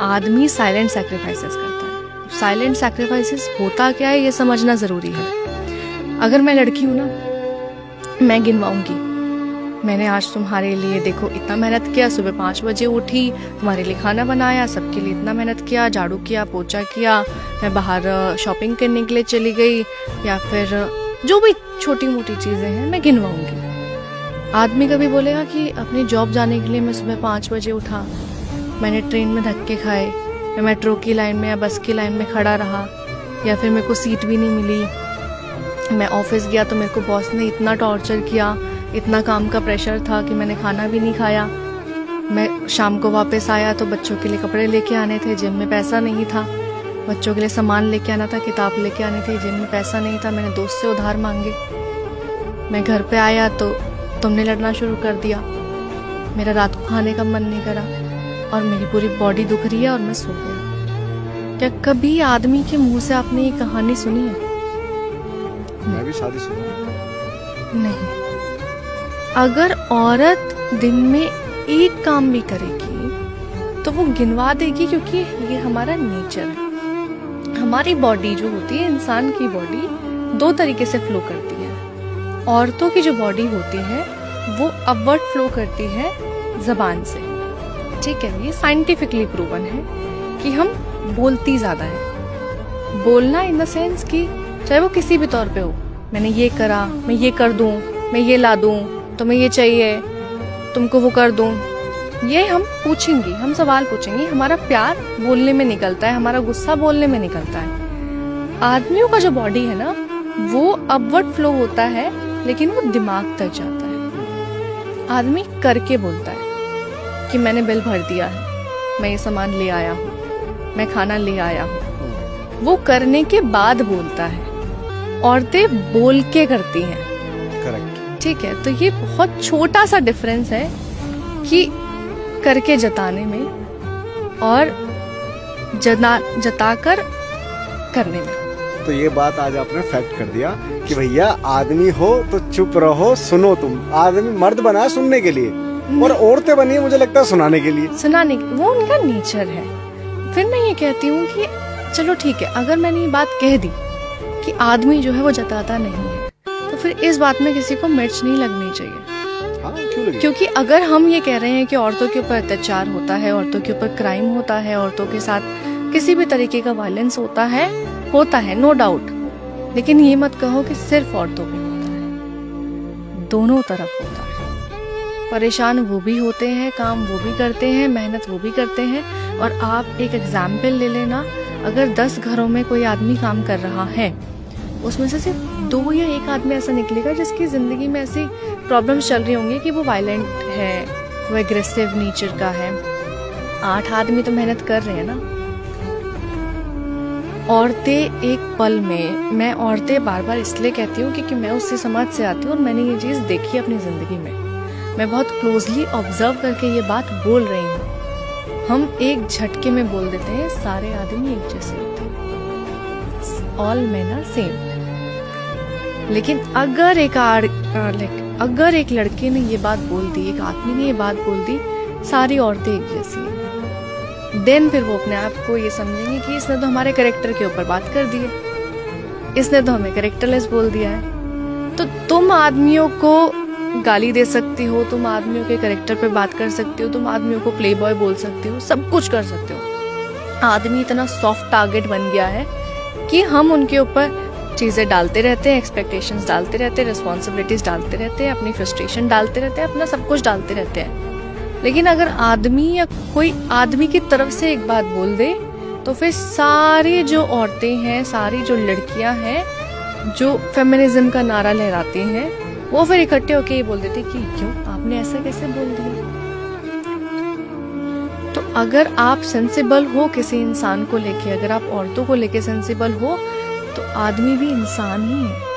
आदमी silent sacrifices करता है। साइलेंट सैक्रिफाइसेस होता क्या है ये समझना ज़रूरी है। अगर मैं लड़की हूँ ना, मैं गिनवाऊंगी, मैंने आज तुम्हारे लिए देखो इतना मेहनत किया, सुबह 5 बजे उठी, तुम्हारे लिए खाना बनाया, सबके लिए इतना मेहनत किया, झाड़ू किया, पोछा किया, मैं बाहर शॉपिंग करने के लिए चली गई, या फिर जो भी छोटी मोटी चीज़ें हैं मैं गिनवाऊंगी। आदमी कभी बोलेगा कि अपनी जॉब जाने के लिए मैं सुबह 5 बजे उठा, मैंने ट्रेन में धक्के खाए, मैं मेट्रो की लाइन में या बस की लाइन में खड़ा रहा, या फिर मेरे को सीट भी नहीं मिली, मैं ऑफिस गया तो मेरे को बॉस ने इतना टॉर्चर किया, इतना काम का प्रेशर था कि मैंने खाना भी नहीं खाया, मैं शाम को वापस आया तो बच्चों के लिए कपड़े लेके आने थे, जिम में पैसा नहीं था, बच्चों के लिए सामान लेके आना था, किताब लेके आनी थी, जिम में पैसा नहीं था, मैंने दोस्त से उधार मांगे, मैं घर पे आया तो तुमने लड़ना शुरू कर दिया, मेरा रात को खाने का मन नहीं करा और मेरी पूरी बॉडी दुख रही है और मैं सो गया। क्या कभी आदमी के मुंह से आपने ये कहानी सुनी है? मैं भी शादी नहीं। अगर औरत दिन में एक काम भी करेगी तो वो गिनवा देगी, क्योंकि ये हमारा नेचर है। हमारी बॉडी जो होती है, इंसान की बॉडी 2 तरीके से फ्लो करती है। औरतों की जो बॉडी होती है वो अपवर्ड फ्लो करती है जबान से, ठीक है, ये साइंटिफिकली प्रूवन है कि हम बोलती ज्यादा है। बोलना इन द सेंस कि चाहे वो किसी भी तौर पे हो, मैंने ये करा, मैं ये कर दूं, मैं ये ला दूं, तुम्हें ये चाहिए, तुमको वो कर दूं, ये हम पूछेंगे, हम सवाल पूछेंगे। हमारा प्यार बोलने में निकलता है, हमारा गुस्सा बोलने में निकलता है। आदमियों का जो बॉडी है ना वो अपवर्ड फ्लो होता है, लेकिन वो दिमाग तक जाता है। आदमी करके बोलता है कि मैंने बिल भर दिया है, मैं ये सामान ले आया हूँ, मैं खाना ले आया हूँ, वो करने के बाद बोलता है। औरतें बोल के करती हैं। करेक्ट, ठीक है, तो ये बहुत छोटा सा डिफरेंस है कि करके जताने में और जताकर करने में। तो ये बात आज आपने फैक्ट कर दिया कि भैया आदमी हो तो चुप रहो, सुनो। तुम आदमी मर्द बना है सुनने के लिए और औरतें बनी है मुझे लगता है सुनाने के लिए। सुनाने, वो उनका नेचर है। फिर मैं ये कहती हूँ कि चलो ठीक है, अगर मैंने ये बात कह दी कि आदमी जो है वो जताता नहीं है, तो फिर इस बात में किसी को मिर्च नहीं लगनी चाहिए। हाँ, क्यों लगे? क्योंकि अगर हम ये कह रहे हैं कि औरतों के ऊपर अत्याचार होता है, औरतों के ऊपर क्राइम होता है, औरतों के साथ किसी भी तरीके का वायलेंस होता है नो डाउट, लेकिन ये मत कहो कि सिर्फ औरतों पे होता है, दोनों तरफ होता है। परेशान वो भी होते हैं, काम वो भी करते हैं, मेहनत वो भी करते हैं। और आप एक एग्जाम्पल ले लेना, अगर 10 घरों में कोई आदमी काम कर रहा है, उसमें से सिर्फ 2 या 1 आदमी ऐसा निकलेगा जिसकी जिंदगी में ऐसी प्रॉब्लम्स चल रही होंगी कि वो वायलेंट है, वो एग्रेसिव नेचर का है। 8 आदमी तो मेहनत कर रहे हैं ना। औरतें एक पल में, मैं औरतें बार बार इसलिए कहती हूँ क्योंकि मैं उसी समाज से आती हूँ और मैंने ये चीज़ देखी अपनी ज़िंदगी में। मैं बहुत क्लोजली ऑब्जर्व करके ये बात बोल रही हूँ। हम एक झटके में बोल देते हैं सारे आदमी एक जैसे होते हैं, ऑल मेन आर सेम। लेकिन अगर एक लड़के ने ये बात बोल दी, एक आदमी ने ये बात बोल दी, सारी औरतें एक जैसी हैं, देन फिर वो अपने आप को ये समझेंगे कि इसने तो हमारे कैरेक्टर के ऊपर बात कर दी है, इसने तो हमें कैरेक्टरलेस बोल दिया है। तो तुम आदमियों को गाली दे सकती हो, तुम आदमियों के कैरेक्टर पे बात कर सकती हो, तुम आदमियों को प्ले बॉय बोल सकती हो, सब कुछ कर सकते हो। आदमी इतना सॉफ्ट टारगेट बन गया है कि हम उनके ऊपर चीज़ें डालते रहते हैं, एक्सपेक्टेशंस डालते रहते हैं, रिस्पॉन्सिबिलिटीज डालते रहते हैं, अपनी फ्रस्ट्रेशन डालते रहते हैं, अपना सब कुछ डालते रहते हैं। लेकिन अगर आदमी या कोई आदमी की तरफ से एक बात बोल दे तो फिर सारी जो औरतें हैं, सारी जो लड़कियां हैं जो फेमिनिज्म का नारा लहराती हैं, वो फिर इकट्ठे होके ये बोल देते कि क्यों आपने ऐसा कैसे बोल दिया। तो अगर आप सेंसिबल हो किसी इंसान को लेके, अगर आप औरतों को लेके सेंसिबल हो, तो आदमी भी इंसान ही है।